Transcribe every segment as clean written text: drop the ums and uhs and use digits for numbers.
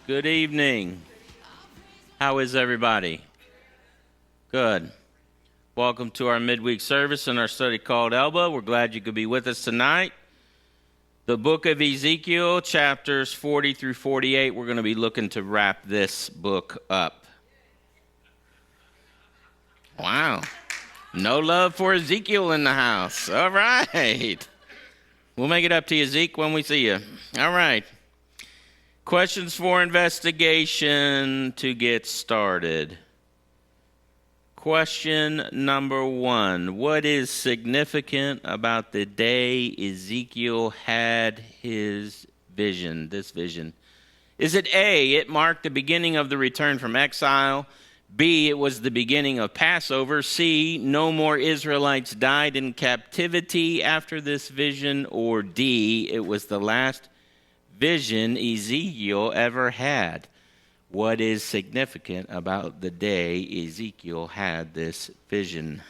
Good evening. How is everybody? Good. Welcome to our midweek service in our study called Elba. We're glad you could be with us tonight. The book of Ezekiel, chapters 40 through 48, we're going to be looking to wrap this book up. Wow. No love for Ezekiel in the house. All right. We'll make it up to you, Zeke, when we see you. All right. Questions for investigation to get started. Question number 1. What is significant about the day Ezekiel had his vision, this vision? Is it A, it marked the beginning of the return from exile? B, it was the beginning of Passover? C, no more Israelites died in captivity after this vision? Or D, it was the last vision Ezekiel ever had? What is significant about the day Ezekiel had this vision?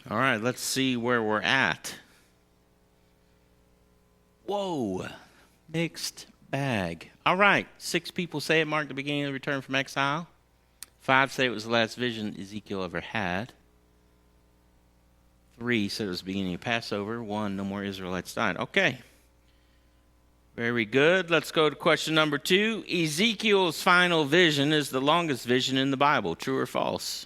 All right, let's see where we're at. Whoa, mixed bag. All right, 6 people say it marked the beginning of the return from exile. 5 say it was the last vision Ezekiel ever had. 3 said it was the beginning of Passover. 1, no more Israelites died. Okay, very good. Let's go to question number 2. Ezekiel's final vision is the longest vision in the Bible. True or false?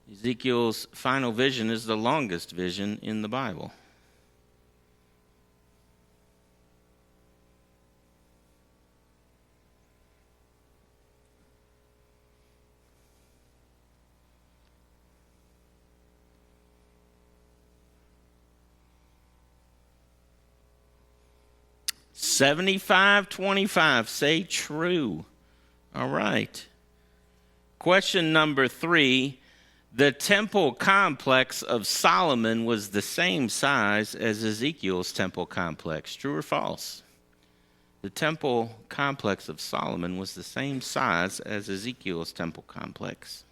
Ezekiel's final vision is the longest vision in the Bible. $75.25 say true. All right. Question number 3. The temple complex of Solomon was the same size as Ezekiel's temple complex. True or false? The temple complex of Solomon was the same size as Ezekiel's temple complex.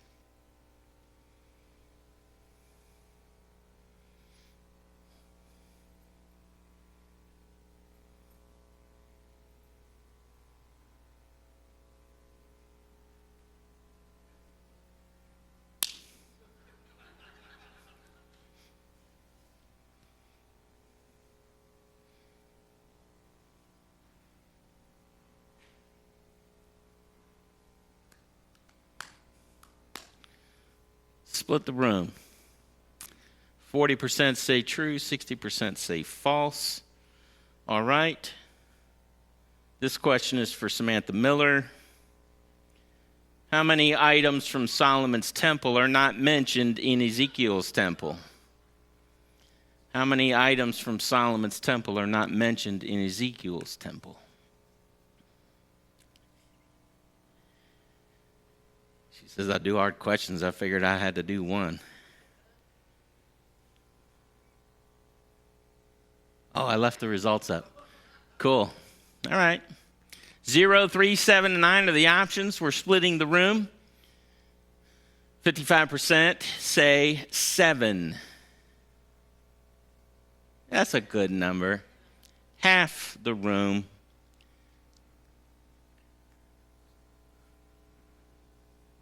Split the room. 40% say true, 60% say false. All right. This question is for Samantha Miller. How many items from Solomon's temple are not mentioned in Ezekiel's temple? How many items from Solomon's temple are not mentioned in Ezekiel's temple? She says, I do hard questions. I figured I had to do one. Oh, I left the results up. Cool. All right. 0, 3, 7, and 9 are the options. We're splitting the room. 55% say 7. That's a good number. Half the room.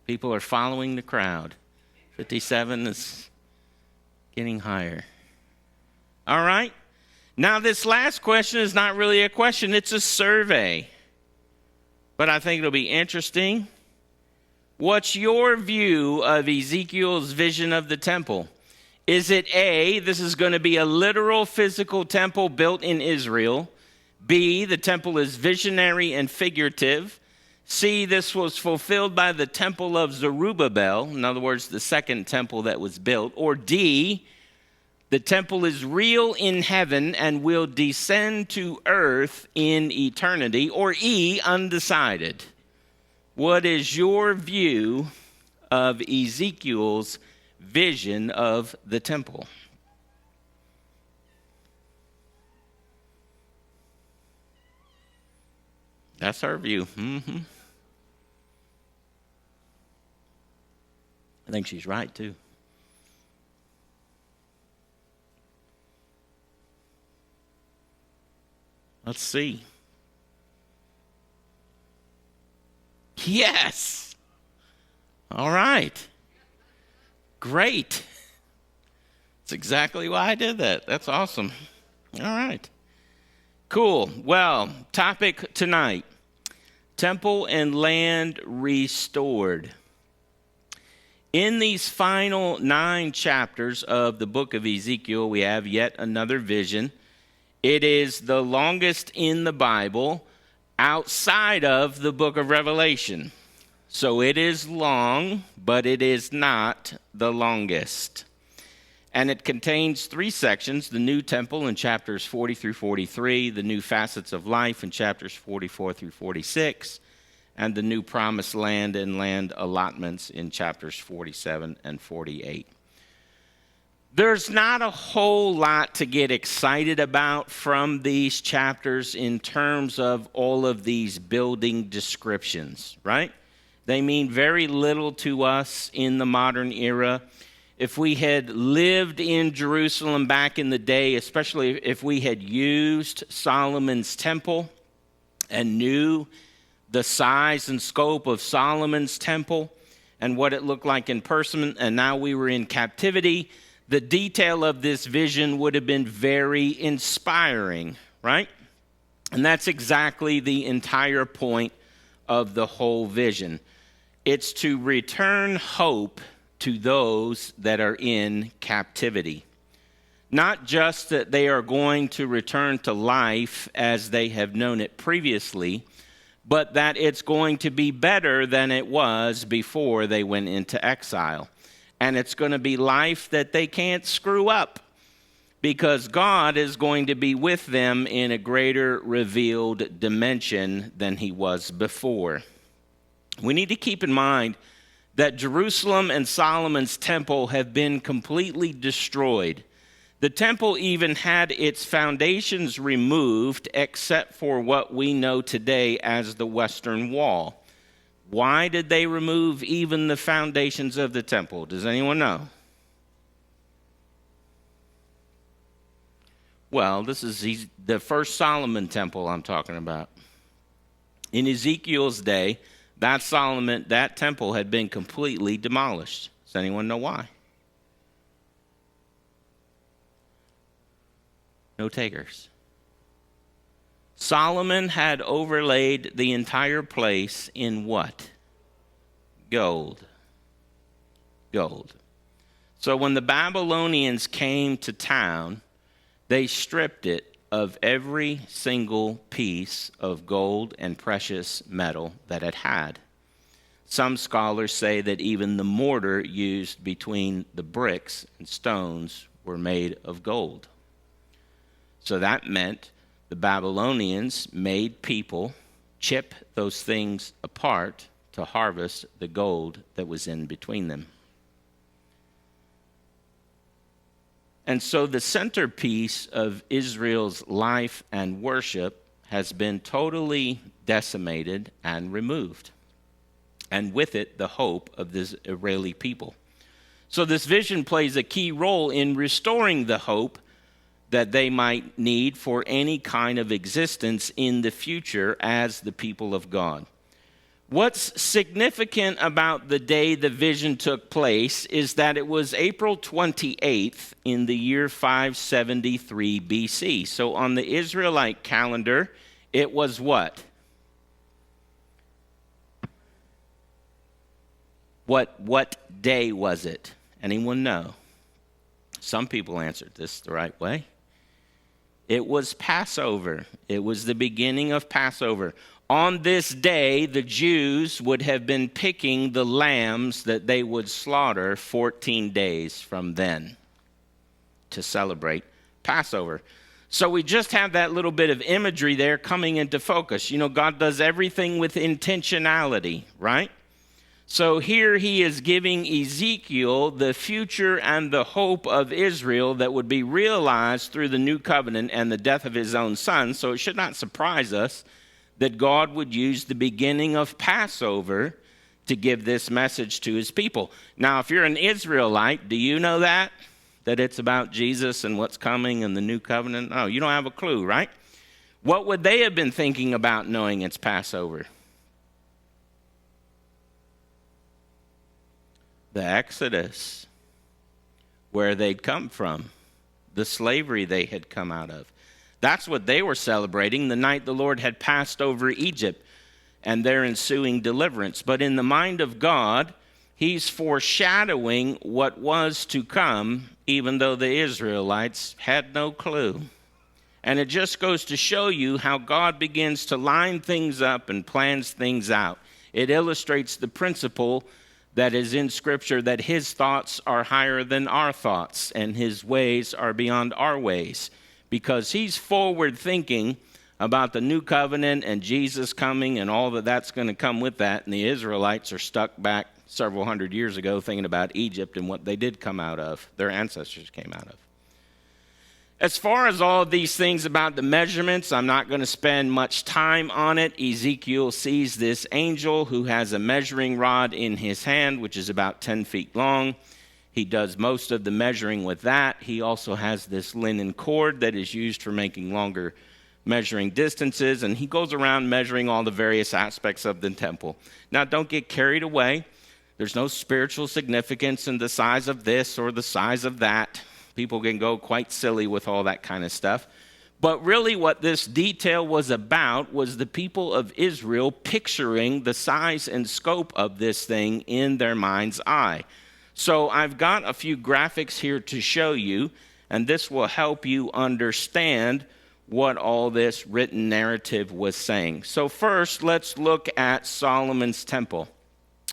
People are following the crowd. 57 is getting higher. All right. Now, this last question is not really a question. It's a survey. But I think it'll be interesting. What's your view of Ezekiel's vision of the temple? Is it A, this is going to be a literal physical temple built in Israel? B, the temple is visionary and figurative? C, this was fulfilled by the temple of Zerubbabel, in other words, the second temple that was built? Or D, the temple is real in heaven and will descend to earth in eternity? Or E, undecided? what is your view of Ezekiel's vision of the temple? That's our view. I think she's right, too. Let's see. Yes. All right. Great. That's exactly why I did that. That's awesome. All right. Cool. Well, topic tonight. Temple and land restored. In these final 9 chapters of the book of Ezekiel, we have yet another vision. It is the longest in the Bible outside of the book of Revelation. So it is long, but it is not the longest. And it contains 3 sections: the new temple in chapters 40 through 43, the new facets of life in chapters 44 through 46, and the new promised land and land allotments in chapters 47 and 48. There's not a whole lot to get excited about from these chapters in terms of all of these building descriptions, right? They mean very little to us in the modern era. If we had lived in Jerusalem back in the day, especially if we had used Solomon's temple and knew the size and scope of Solomon's temple and what it looked like in person, and now we were in captivity, the detail of this vision would have been very inspiring, right? And that's exactly the entire point of the whole vision. It's to return hope to those that are in captivity. Not just that they are going to return to life as they have known it previously, but that it's going to be better than it was before they went into exile. And it's going to be life that they can't screw up, because God is going to be with them in a greater revealed dimension than he was before. We need to keep in mind that Jerusalem and Solomon's temple have been completely destroyed. The temple even had its foundations removed, except for what we know today as the Western Wall. Why did they remove even the foundations of the temple? Does anyone know? Well, this is the first Solomon temple I'm talking about. In Ezekiel's day, that temple had been completely demolished. Does anyone know why? No takers. Solomon had overlaid the entire place in what? Gold. Gold. So when the Babylonians came to town, they stripped it of every single piece of gold and precious metal that it had. Some scholars say that even the mortar used between the bricks and stones were made of gold. So that meant the Babylonians made people chip those things apart to harvest the gold that was in between them. And so the centerpiece of Israel's life and worship has been totally decimated and removed. And with it, the hope of the Israeli people. So this vision plays a key role in restoring the hope that they might need for any kind of existence in the future as the people of God. What's significant about the day the vision took place is that it was April 28th in the year 573 BC. So on the Israelite calendar, it was what? What day was it? Anyone know? Some people answered this the right way. It was Passover. It was the beginning of Passover. On this day, the Jews would have been picking the lambs that they would slaughter 14 days from then to celebrate Passover. So we just have that little bit of imagery there coming into focus. You know, God does everything with intentionality, right? So here he is giving Ezekiel the future and the hope of Israel that would be realized through the new covenant and the death of his own son. So it should not surprise us that God would use the beginning of Passover to give this message to his people. Now, if you're an Israelite, do you know that? That it's about Jesus and what's coming and the new covenant? No, you don't have a clue, right? What would they have been thinking about knowing it's Passover? The Exodus, where they'd come from, the slavery they had come out of. That's what they were celebrating, the night the Lord had passed over Egypt and their ensuing deliverance. But in the mind of God, he's foreshadowing what was to come, even though the Israelites had no clue. And it just goes to show you how God begins to line things up and plans things out. It illustrates the principle that is in Scripture, that his thoughts are higher than our thoughts and his ways are beyond our ways, because he's forward thinking about the new covenant and Jesus coming and all that's going to come with that. And the Israelites are stuck back several hundred years ago thinking about Egypt and what they did come out of, their ancestors came out of. As far as all of these things about the measurements, I'm not going to spend much time on it. Ezekiel sees this angel who has a measuring rod in his hand, which is about 10 feet long. He does most of the measuring with that. He also has this linen cord that is used for making longer measuring distances, and he goes around measuring all the various aspects of the temple. Now, don't get carried away. There's no spiritual significance in the size of this or the size of that. People can go quite silly with all that kind of stuff. But really what this detail was about was the people of Israel picturing the size and scope of this thing in their mind's eye. So I've got a few graphics here to show you, and this will help you understand what all this written narrative was saying. So first, let's look at Solomon's temple.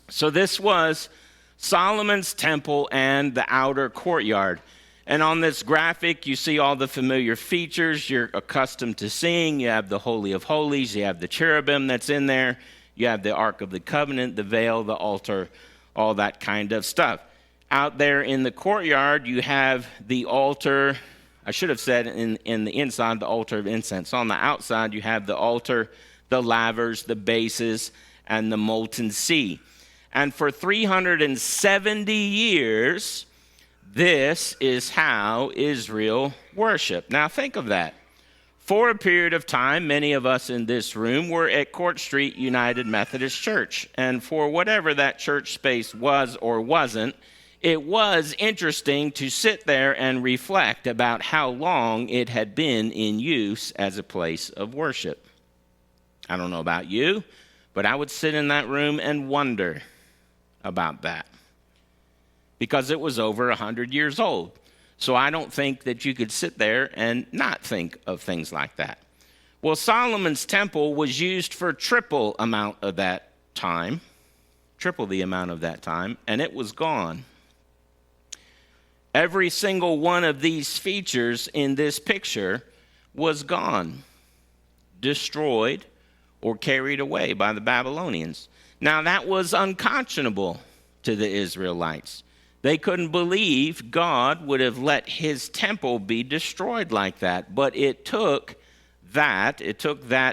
So this was Solomon's temple and the outer courtyard. And on this graphic, you see all the familiar features you're accustomed to seeing. You have the Holy of Holies, you have the cherubim that's in there, you have the Ark of the Covenant, the veil, the altar, all that kind of stuff. Out there in the courtyard, you have the altar. I should have said in the inside, the altar of incense. On the outside, you have the altar, the lavers, the bases, and the molten sea. And for 370 years, this is how Israel worshiped. Now think of that. For a period of time, many of us in this room were at Court Street United Methodist Church. And for whatever that church space was or wasn't, it was interesting to sit there and reflect about how long it had been in use as a place of worship. I don't know about you, but I would sit in that room and wonder about that, because it was over 100 years old. So I don't think that you could sit there and not think of things like that. Well, Solomon's temple was used for triple the amount of that time, and it was gone. Every single one of these features in this picture was gone, destroyed, or carried away by the Babylonians. Now, that was unconscionable to the Israelites. They couldn't believe God would have let his temple be destroyed like that. But it took that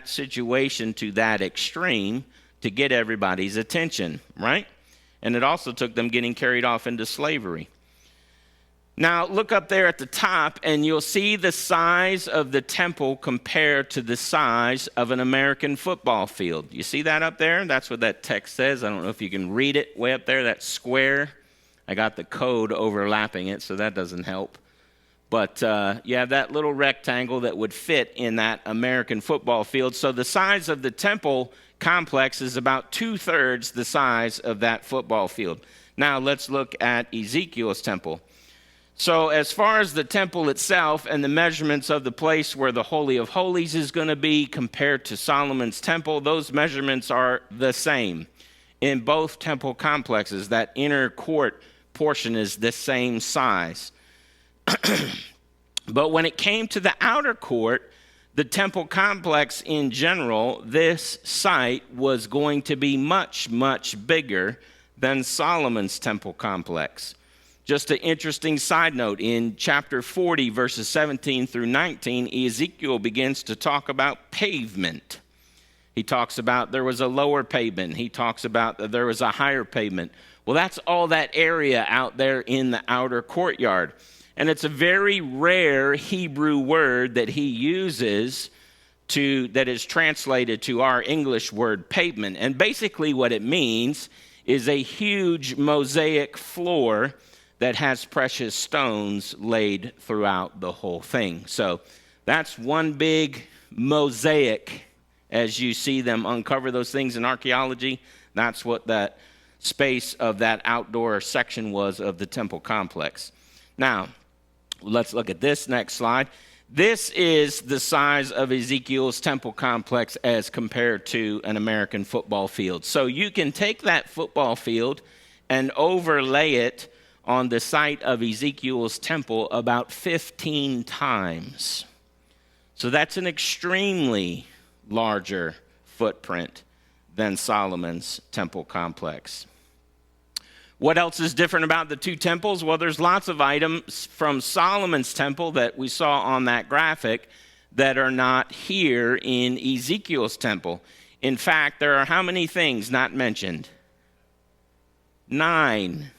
situation to that extreme to get everybody's attention, right? And it also took them getting carried off into slavery. Now, look up there at the top, and you'll see the size of the temple compared to the size of an American football field. You see that up there? That's what that text says. I don't know if you can read it way up there, that square. I got the code overlapping it, so that doesn't help. But you have that little rectangle that would fit in that American football field. So the size of the temple complex is about 2/3 the size of that football field. Now, let's look at Ezekiel's temple. So as far as the temple itself and the measurements of the place where the Holy of Holies is going to be compared to Solomon's temple, those measurements are the same in both temple complexes. That inner court portion is the same size. But when it came to the outer court, the temple complex in general, this site was going to be much, much bigger than Solomon's temple complex. Just an interesting side note, in chapter 40, verses 17 through 19, Ezekiel begins to talk about pavement. He talks about there was a lower pavement. He talks about that there was a higher pavement. Well, that's all that area out there in the outer courtyard. And it's a very rare Hebrew word that he uses that is translated to our English word pavement. And basically what it means is a huge mosaic floor that has precious stones laid throughout the whole thing. So that's one big mosaic. As you see them uncover those things in archaeology, that's what that space of that outdoor section was of the temple complex. Now, let's look at this next slide. This is the size of Ezekiel's temple complex as compared to an American football field. So you can take that football field and overlay it on the site of Ezekiel's temple about 15 times. So that's an extremely larger footprint than Solomon's temple complex. What else is different about the two temples? Well, there's lots of items from Solomon's temple that we saw on that graphic that are not here in Ezekiel's temple. In fact, there are how many things not mentioned? 9.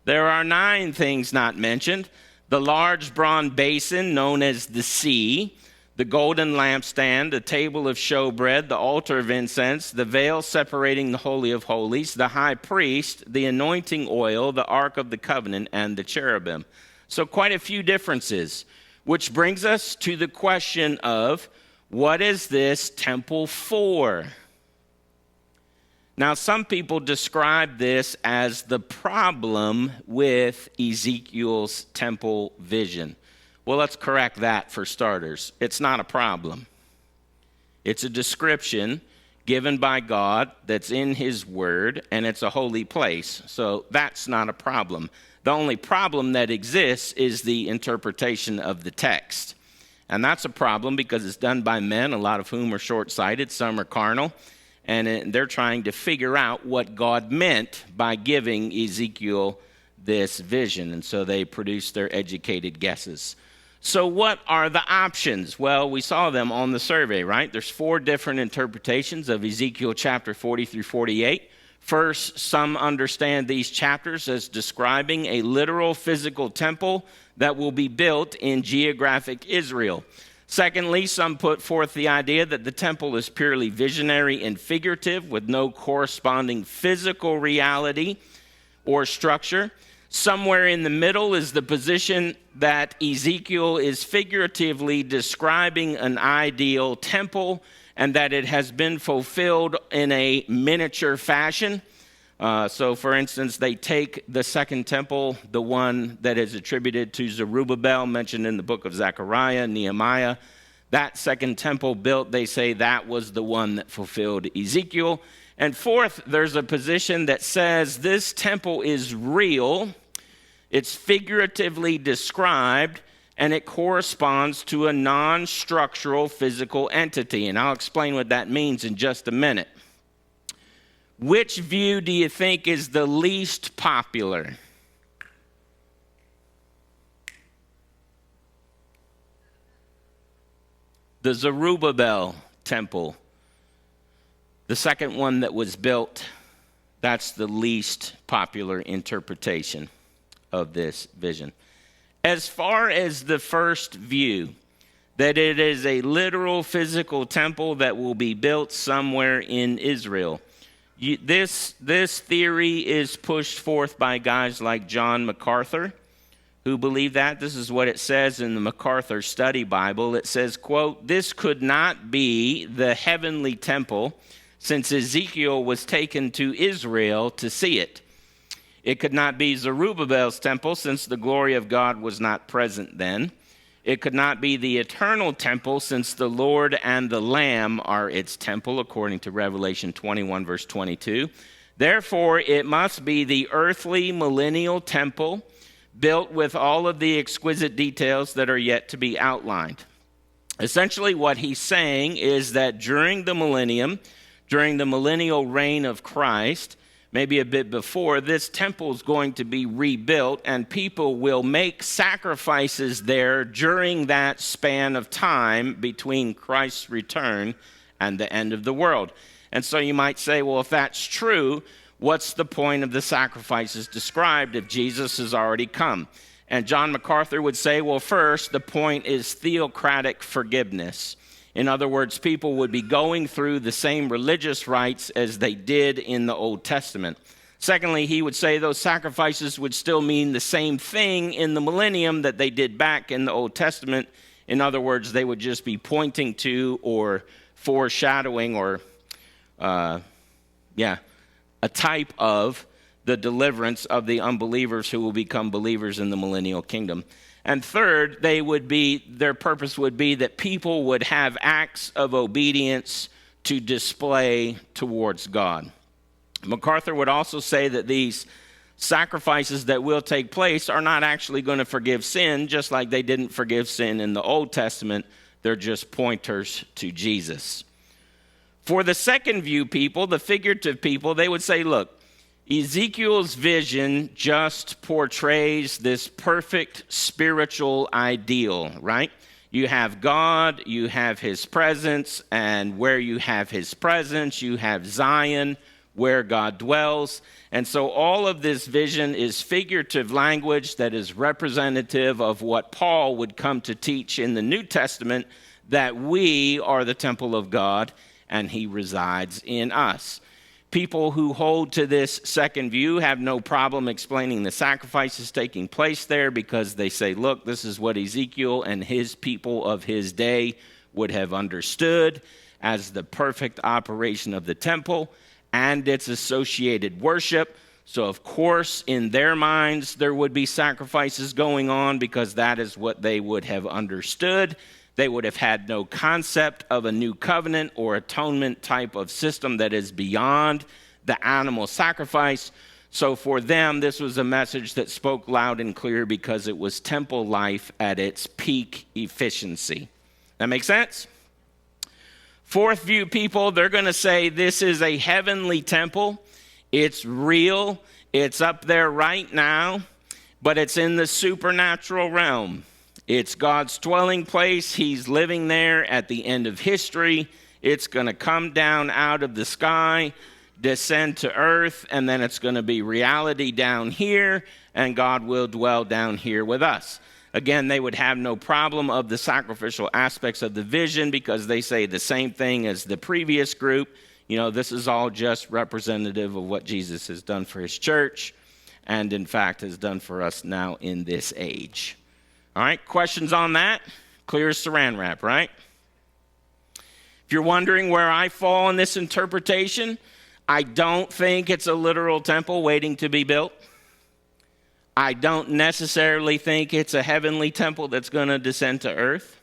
There are 9 things not mentioned. The large bronze basin known as the sea, the golden lampstand, the table of showbread, the altar of incense, the veil separating the Holy of Holies, the high priest, the anointing oil, the Ark of the Covenant, and the cherubim. So quite a few differences, which brings us to the question of, what is this temple for? Now, some people describe this as the problem with Ezekiel's temple vision. Well, let's correct that for starters. It's not a problem. It's a description given by God that's in his word, and it's a holy place. So that's not a problem. The only problem that exists is the interpretation of the text. And that's a problem because it's done by men, a lot of whom are short-sighted, some are carnal, and they're trying to figure out what God meant by giving Ezekiel this vision. And so they produce their educated guesses. So what are the options? Well, we saw them on the survey, right? There's 4 different interpretations of Ezekiel chapter 40 through 48. First, some understand these chapters as describing a literal physical temple that will be built in geographic Israel. Secondly, some put forth the idea that the temple is purely visionary and figurative with no corresponding physical reality or structure. Somewhere in the middle is the position that Ezekiel is figuratively describing an ideal temple and that it has been fulfilled in a miniature fashion. So, for instance, they take the second temple, the one that is attributed to Zerubbabel, mentioned in the book of Zechariah, Nehemiah. That second temple built, they say that was the one that fulfilled Ezekiel. And fourth, there's a position that says this temple is real, it's figuratively described, and it corresponds to a non-structural physical entity. And I'll explain what that means in just a minute. Which view do you think is the least popular? The Zerubbabel temple. The second one that was built, that's the least popular interpretation of this vision. As far as the first view, that it is a literal physical temple that will be built somewhere in Israel, this theory is pushed forth by guys like John MacArthur, who believe that. This is what it says in the MacArthur Study Bible. It says, quote, "This could not be the heavenly temple, since Ezekiel was taken to Israel to see it. It could not be Zerubbabel's temple, since the glory of God was not present then. It could not be the eternal temple, since the Lord and the Lamb are its temple," according to Revelation 21, verse 22. "Therefore, it must be the earthly millennial temple built with all of the exquisite details that are yet to be outlined. Essentially, what he's saying is that during the millennium, during the millennial reign of Christ, maybe a bit before, this temple is going to be rebuilt, and people will make sacrifices there during that span of time between Christ's return and the end of the world. And so you might say, well, if that's true, what's the point of the sacrifices described if Jesus has already come? And John MacArthur would say, well, first, the point is theocratic forgiveness. In other words, people would be going through the same religious rites as they did in the Old Testament. Secondly, he would say those sacrifices would still mean the same thing in the millennium that they did back in the Old Testament. In other words, they would just be pointing to or foreshadowing or, a type of the deliverance of the unbelievers who will become believers in the millennial kingdom. And third, their purpose would be that people would have acts of obedience to display towards God. MacArthur would also say that these sacrifices that will take place are not actually going to forgive sin, just like they didn't forgive sin in the Old Testament. They're just pointers to Jesus. For the second view people, the figurative people, they would say, look, Ezekiel's vision just portrays this perfect spiritual ideal, right? You have God, you have his presence, and where you have his presence, you have Zion, where God dwells. And so all of this vision is figurative language that is representative of what Paul would come to teach in the New Testament, that we are the temple of God and he resides in us. People who hold to this second view have no problem explaining the sacrifices taking place there because they say, look, this is what Ezekiel and his people of his day would have understood as the perfect operation of the temple and its associated worship. So, of course, in their minds, there would be sacrifices going on because that is what they would have understood. They would have had no concept of a new covenant or atonement type of system that is beyond the animal sacrifice. So for them, this was a message that spoke loud and clear because it was temple life at its peak efficiency. That make sense? Fourth view people, they're going to say this is a heavenly temple. It's real. It's up there right now, but it's in the supernatural realm. It's God's dwelling place. He's living there at the end of history. It's going to come down out of the sky, descend to earth, and then it's going to be reality down here, and God will dwell down here with us. Again, they would have no problem of the sacrificial aspects of the vision because they say the same thing as the previous group. You know, this is all just representative of what Jesus has done for his church and, in fact, has done for us now in this age. All right, questions on that? Clear as saran wrap, right? If you're wondering where I fall in this interpretation, I don't think it's a literal temple waiting to be built. I don't necessarily think it's a heavenly temple that's going to descend to earth.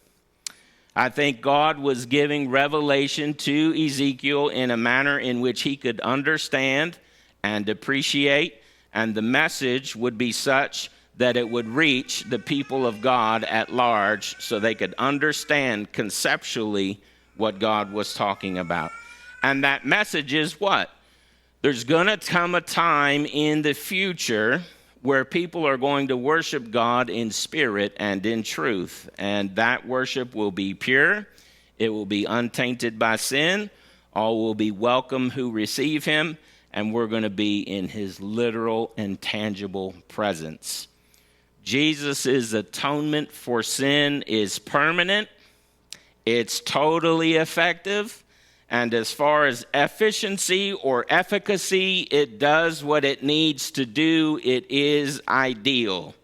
I think God was giving revelation to Ezekiel in a manner in which he could understand and appreciate, and the message would be such that it would reach the people of God at large so they could understand conceptually what God was talking about. And that message is what? There's going to come a time in the future where people are going to worship God in spirit and in truth. And that worship will be pure. It will be untainted by sin. All will be welcome who receive him. And we're going to be in his literal and tangible presence. Jesus' atonement for sin is permanent. It's totally effective. And as far as efficiency or efficacy, it does what it needs to do. It is ideal.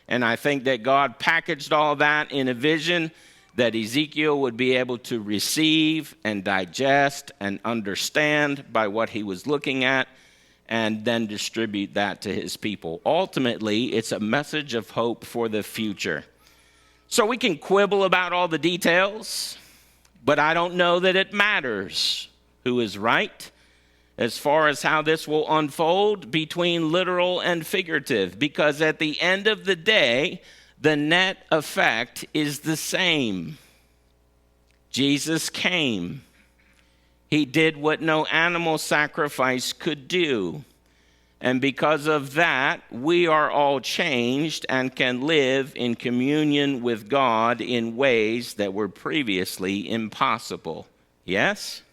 And I think that God packaged all that in a vision that Ezekiel would be able to receive and digest and understand by what he was looking at, and then distribute that to his people. Ultimately, it's a message of hope for the future. So we can quibble about all the details, but I don't know that it matters who is right as far as how this will unfold between literal and figurative, because at the end of the day, the net effect is the same. Jesus came. He did what no animal sacrifice could do. And because of that, we are all changed and can live in communion with God in ways that were previously impossible. Yes?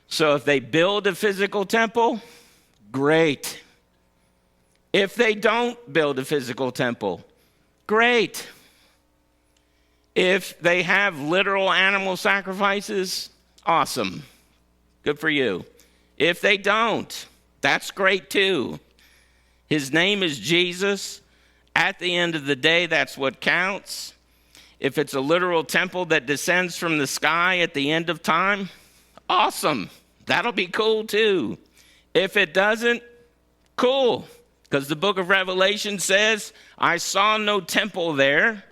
So if they build a physical temple, great. If they don't build a physical temple, great. If they have literal animal sacrifices, awesome. Good for you. If they don't, that's great too. His name is Jesus. At the end of the day, that's what counts. If it's a literal temple that descends from the sky at the end of time, awesome. That'll be cool too. If it doesn't, cool. Because the book of Revelation says, I saw no temple there,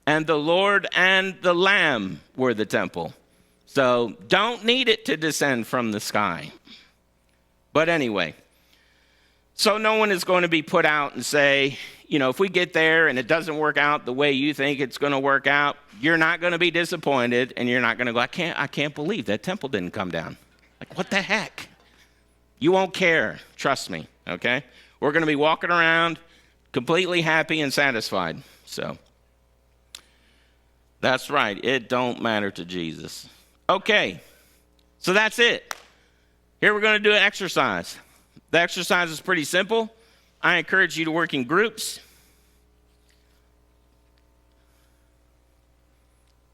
and the Lord and the Lamb were the temple. So don't need it to descend from the sky. But anyway, so no one is going to be put out and say, if we get there and it doesn't work out the way you think it's going to work out, you're not going to be disappointed, and you're not going to go, I can't believe that temple didn't come down. Like, what the heck? You won't care. Trust me, okay? We're going to be walking around completely happy and satisfied. So that's right. It don't matter to Jesus. Okay, so that's it. Here we're going to do an exercise. The exercise is pretty simple. I encourage you to work in groups.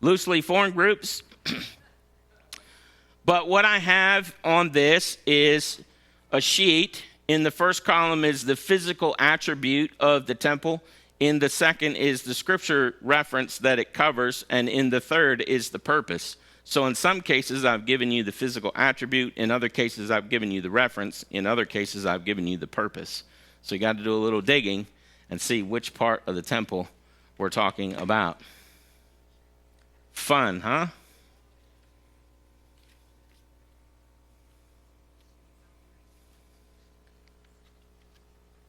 Loosely formed groups. But what I have on this is a sheet. In the first column is the physical attribute of the temple. In the second is the scripture reference that it covers. And in the third is the purpose. So in some cases, I've given you the physical attribute. In other cases, I've given you the reference. In other cases, I've given you the purpose. So you got to do a little digging and see which part of the temple we're talking about. Fun, huh?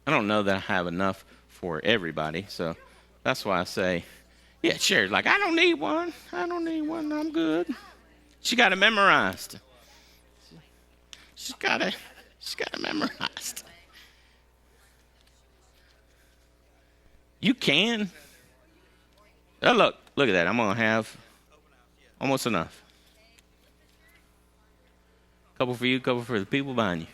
I don't know that I have enough for everybody, so that's why I say, yeah, Sherry's like, I don't need one. I'm good. She got it memorized. She's got it memorized. You can. Oh, look at that. I'm going to have almost enough. Couple for you, couple for the people behind you.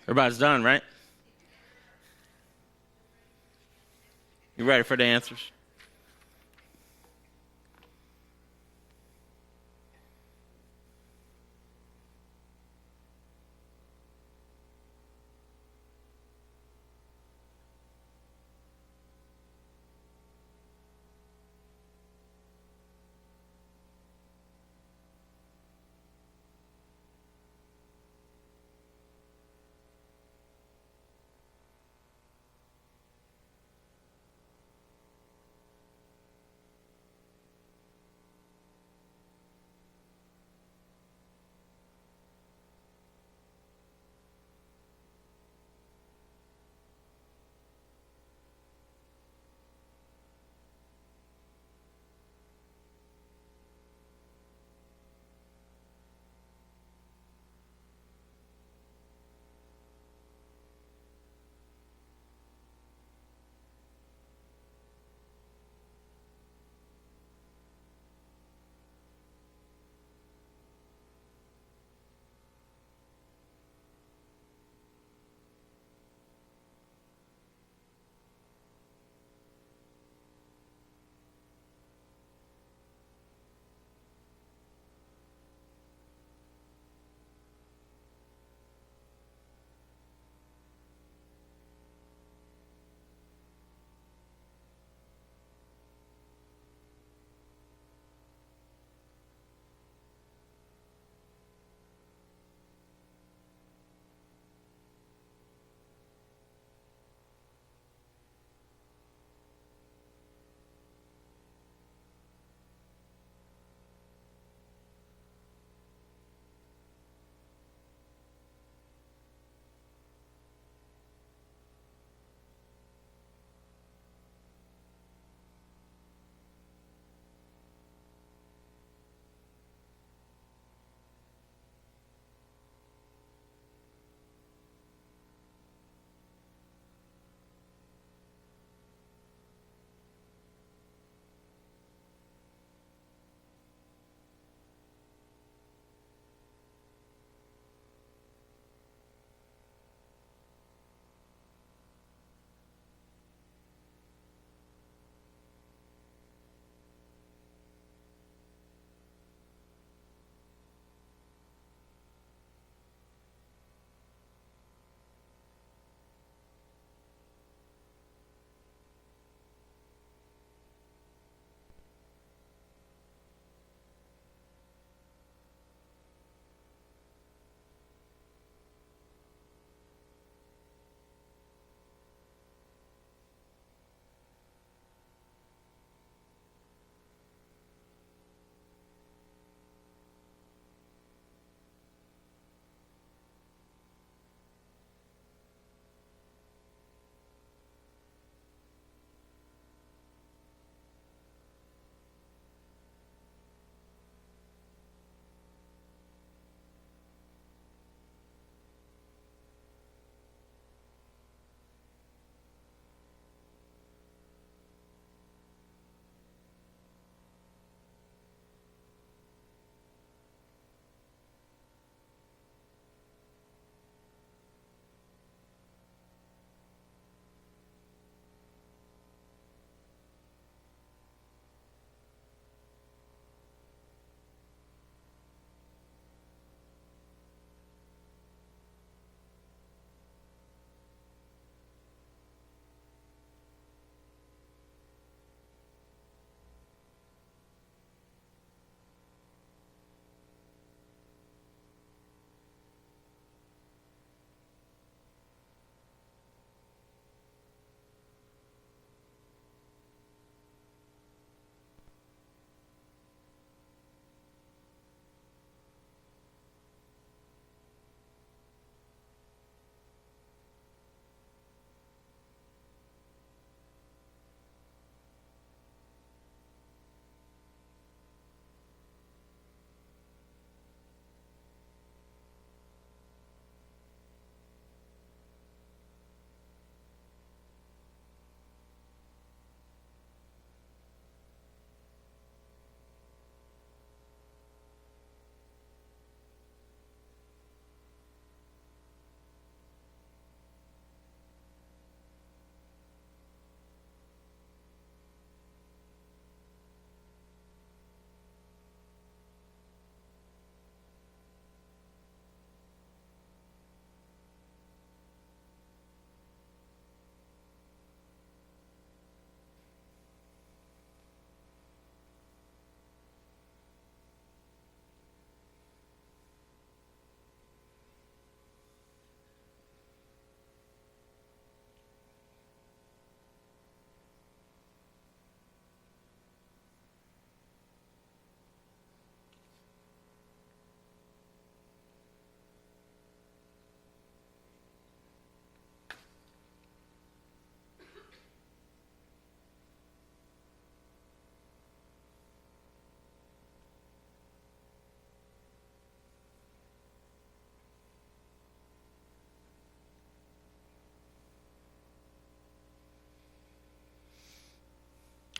Everybody's done, right? You ready for the answers?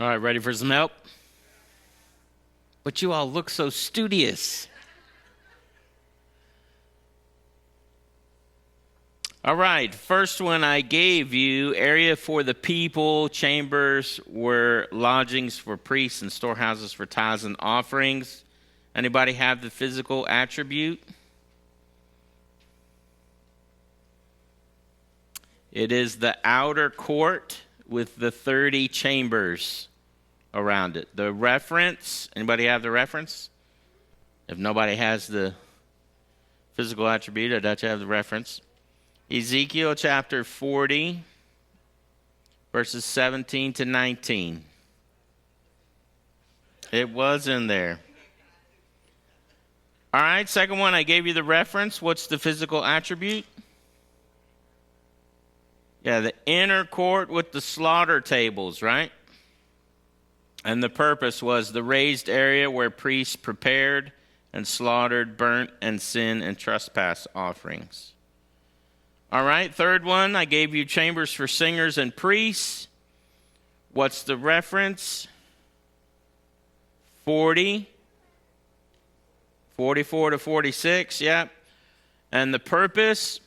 All right, ready for some help? But you all look so studious. All right, first one I gave you, area for the people, chambers were lodgings for priests and storehouses for tithes and offerings. Anybody have the physical attribute? It is the outer court with the 30 chambers around it. The reference, anybody have the reference? If nobody has the physical attribute, I doubt you have the reference. Ezekiel chapter 40, verses 17 to 19. It was in there. All right, second one, I gave you the reference. What's the physical attribute? Yeah, the inner court with the slaughter tables, right? And the purpose was the raised area where priests prepared and slaughtered burnt and sin and trespass offerings. All right, third one, I gave you chambers for singers and priests. What's the reference? 40, 44 to 46, yep. And the purpose,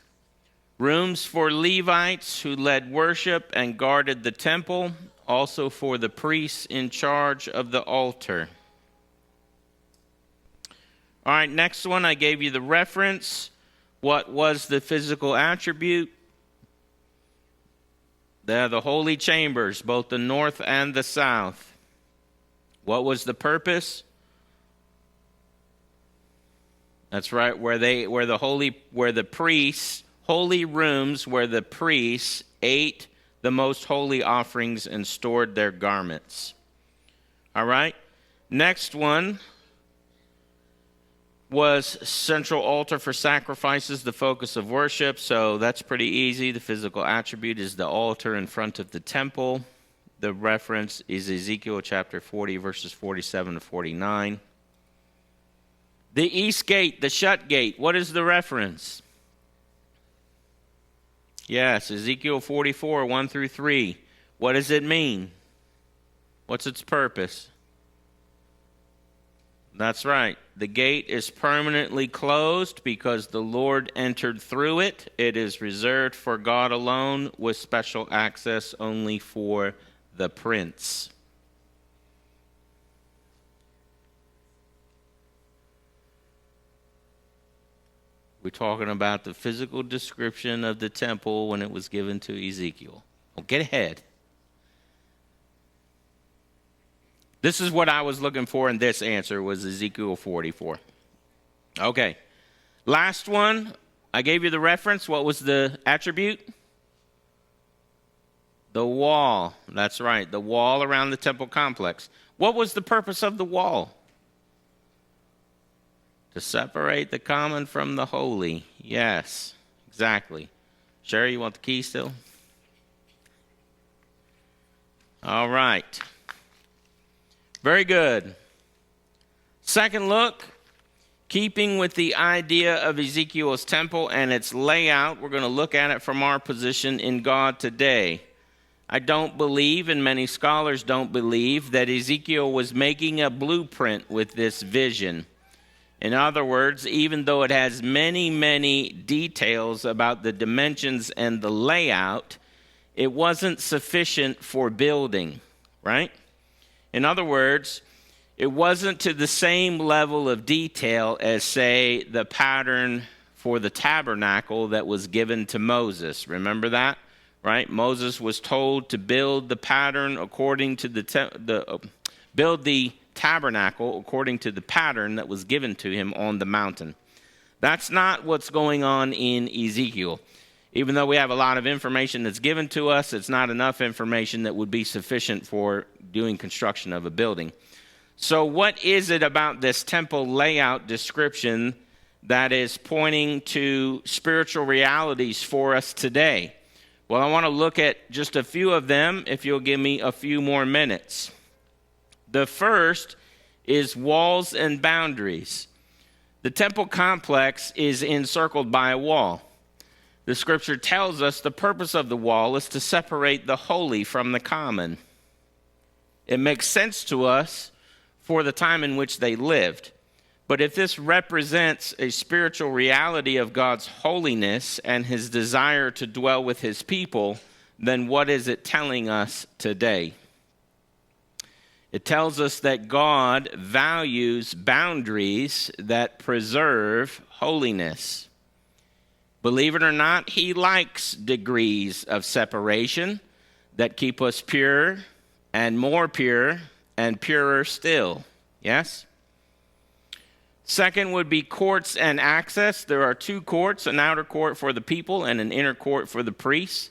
rooms for Levites who led worship and guarded the temple, also for the priests in charge of the altar. All right, next one, I gave you the reference. What was the physical attribute? The holy chambers, both the north and the south. What was the purpose? That's right, where the priests, holy rooms where the priests ate the most holy offerings and stored their garments. All right, next one was central altar for sacrifices, the focus of worship. So that's pretty easy. The physical attribute is the altar in front of the temple. The reference is Ezekiel chapter 40, verses 47 to 49. The east gate, the shut gate, what is the reference? Yes, Ezekiel 44, 1 through 3. What does it mean? What's its purpose? That's right. The gate is permanently closed because the Lord entered through it. It is reserved for God alone with special access only for the prince. We're talking about the physical description of the temple when it was given to Ezekiel. Don't get ahead. This is what I was looking for in this answer, was Ezekiel 44. Okay. Last one. I gave you the reference. What was the attribute? The wall. That's right. The wall around the temple complex. What was the purpose of the wall? To separate the common from the holy. Yes, exactly. Sherry, you want the key still? All right. Very good. Second look, keeping with the idea of Ezekiel's temple and its layout, we're going to look at it from our position in God today. I don't believe, and many scholars don't believe, that Ezekiel was making a blueprint with this vision. In other words, even though it has many, many details about the dimensions and the layout, it wasn't sufficient for building, right? In other words, it wasn't to the same level of detail as, say, the pattern for the tabernacle that was given to Moses. Remember that, right? Moses was told to build the pattern according to build the tabernacle according to the pattern that was given to him on the mountain. That's not what's going on in Ezekiel. Even though we have a lot of information that's given to us, it's not enough information that would be sufficient for doing construction of a building. So what is it about this temple layout description that is pointing to spiritual realities for us today? Well, I want to look at just a few of them if you'll give me a few more minutes. The first is walls and boundaries. The temple complex is encircled by a wall. The scripture tells us the purpose of the wall is to separate the holy from the common. It makes sense to us for the time in which they lived. But if this represents a spiritual reality of God's holiness and his desire to dwell with his people, then what is it telling us today? It tells us that God values boundaries that preserve holiness. Believe it or not, he likes degrees of separation that keep us pure and more pure and purer still. Yes? Second would be courts and access. There are two courts, an outer court for the people and an inner court for the priests.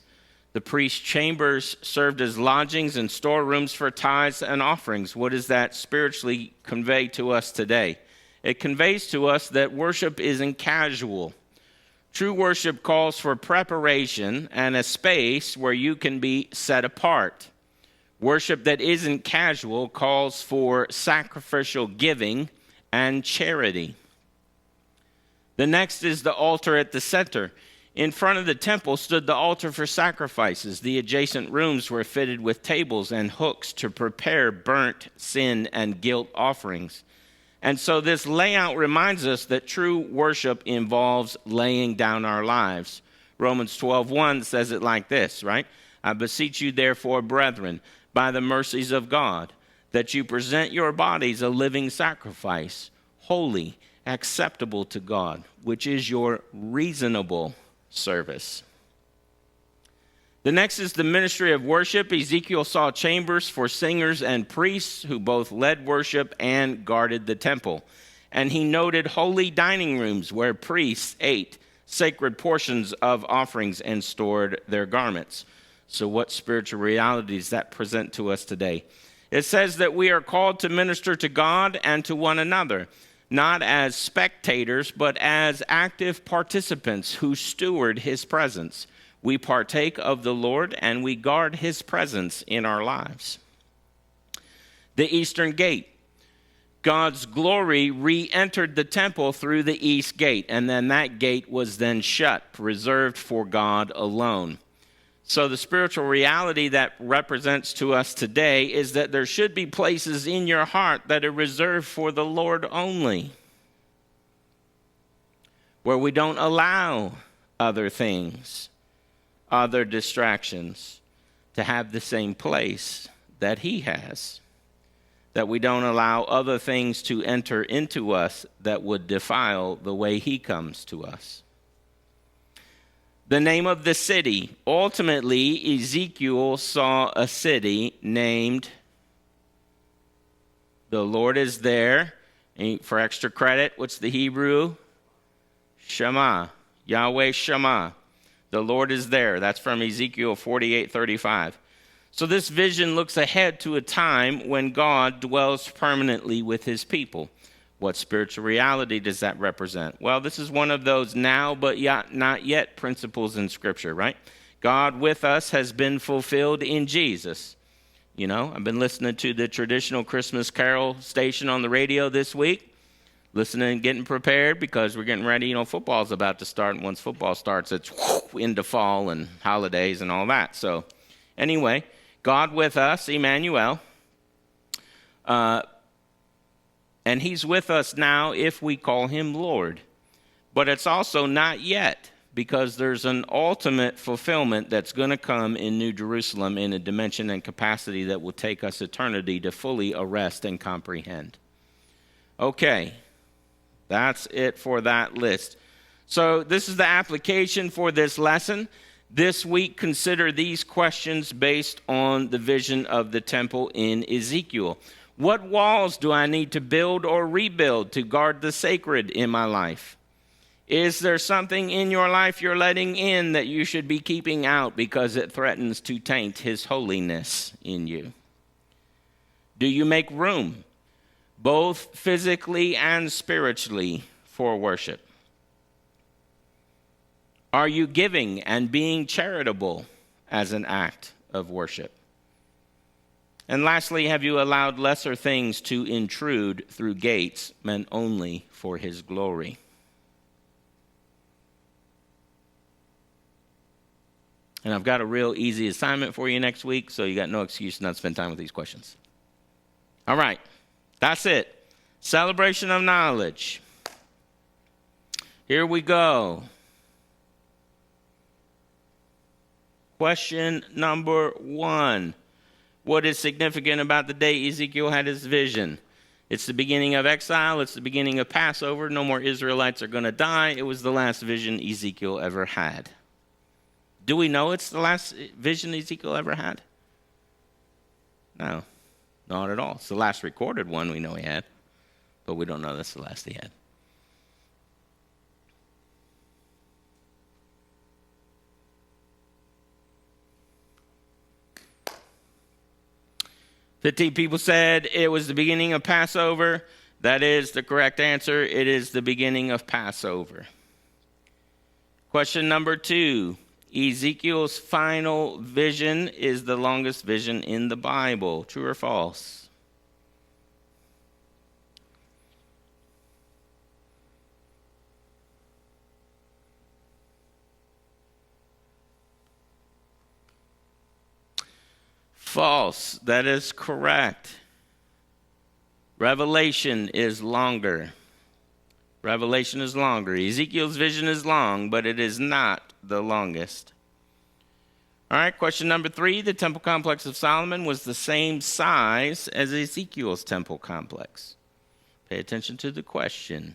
The priest's chambers served as lodgings and storerooms for tithes and offerings. What does that spiritually convey to us today? It conveys to us that worship isn't casual. True worship calls for preparation and a space where you can be set apart. Worship that isn't casual calls for sacrificial giving and charity. The next is the altar at the center. In front of the temple stood the altar for sacrifices. The adjacent rooms were fitted with tables and hooks to prepare burnt, sin, and guilt offerings. And so this layout reminds us that true worship involves laying down our lives. Romans 12:1 says it like this, right? I beseech you therefore, brethren, by the mercies of God, that you present your bodies a living sacrifice, holy, acceptable to God, which is your reasonable service. The next is the ministry of worship. Ezekiel saw chambers for singers and priests who both led worship and guarded the temple. And he noted holy dining rooms where priests ate sacred portions of offerings and stored their garments. So what spiritual realities that present to us today? It says that we are called to minister to God and to one another, not as spectators, but as active participants who steward his presence. We partake of the Lord and we guard his presence in our lives. The eastern gate. God's glory re-entered the temple through the east gate, and then that gate was then shut, reserved for God alone. So the spiritual reality that represents to us today is that there should be places in your heart that are reserved for the Lord only, where we don't allow other things, other distractions to have the same place that he has, that we don't allow other things to enter into us that would defile the way he comes to us. The name of the city. Ultimately, Ezekiel saw a city named, the Lord is there. And for extra credit, what's the Hebrew? Shema. Yahweh Shema. The Lord is there. That's from Ezekiel 48:35. So this vision looks ahead to a time when God dwells permanently with his people. What spiritual reality does that represent? Well, this is one of those now but not yet principles in Scripture, right? God with us has been fulfilled in Jesus. You know, I've been listening to the traditional Christmas carol station on the radio this week, listening and getting prepared because we're getting ready. You know, football's about to start, and once football starts, it's into fall and holidays and all that. So anyway, God with us, Emmanuel. And he's with us now if we call him Lord. But it's also not yet, because there's an ultimate fulfillment that's going to come in New Jerusalem in a dimension and capacity that will take us eternity to fully arrest and comprehend. Okay, that's it for that list. So this is the application for this lesson. This week, consider these questions based on the vision of the temple in Ezekiel. What walls do I need to build or rebuild to guard the sacred in my life? Is there something in your life you're letting in that you should be keeping out because it threatens to taint his holiness in you? Do you make room, both physically and spiritually, for worship? Are you giving and being charitable as an act of worship? And lastly, have you allowed lesser things to intrude through gates meant only for his glory? And I've got a real easy assignment for you next week, so you got no excuse not to spend time with these questions. All right. That's it. Celebration of knowledge. Here we go. Question number 1. What is significant about the day Ezekiel had his vision? It's the beginning of exile. It's the beginning of Passover. No more Israelites are going to die. It was the last vision Ezekiel ever had. Do we know it's the last vision Ezekiel ever had? No, not at all. It's the last recorded one we know he had, but we don't know that's the last he had. "15 people said it was the beginning of Passover." That is the correct answer. It is the beginning of Passover. Question number 2. Ezekiel's final vision is the longest vision in the Bible. True or false? False. That is correct. Revelation is longer. Revelation is longer. Ezekiel's vision is long, but it is not the longest. All right, question number 3. The temple complex of Solomon was the same size as Ezekiel's temple complex. Pay attention to the question.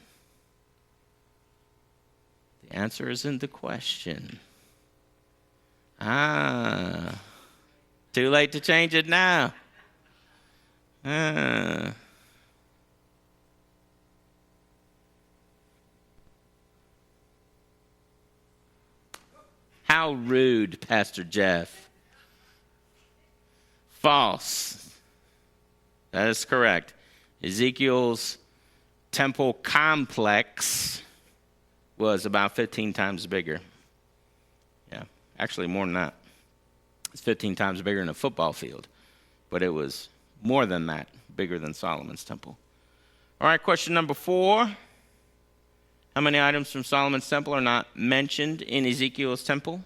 The answer is in the question. Too late to change it now. How rude, Pastor Jeff. False. That is correct. Ezekiel's temple complex was about 15 times bigger. Yeah, actually more than that. It's 15 times bigger than a football field, but it was more than that, bigger than Solomon's temple. All right, question number 4. How many items from Solomon's temple are not mentioned in Ezekiel's temple?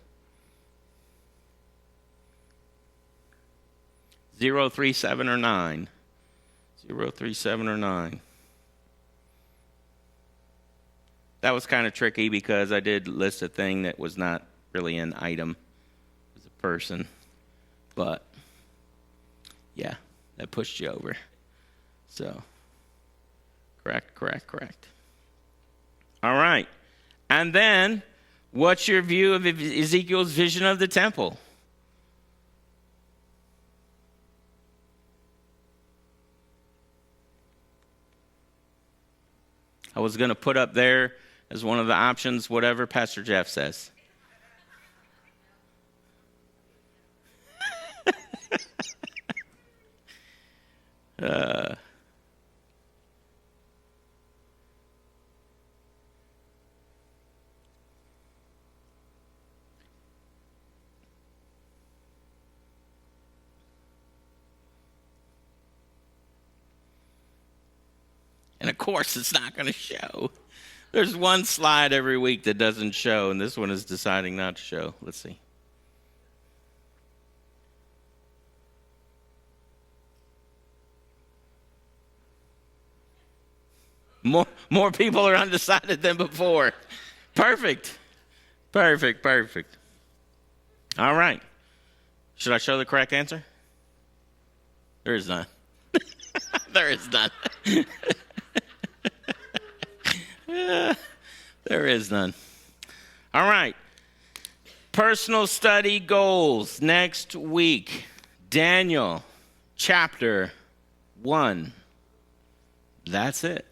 0, 3, 7, or 9. 0, 3, 7, or 9. That was kind of tricky because I did list a thing that was not really an item. It was a person. But, yeah, that pushed you over. So, correct. All right. And then, what's your view of Ezekiel's vision of the temple? I was going to put up there as one of the options, whatever Pastor Jeff says. And of course, it's not going to show. There's one slide every week that doesn't show, and this one is deciding not to show. Let's see. More people are undecided than before. Perfect. All right. Should I show the correct answer? There is none. There is none. There is none. All right. Personal study goals next week. Daniel chapter 1. That's it.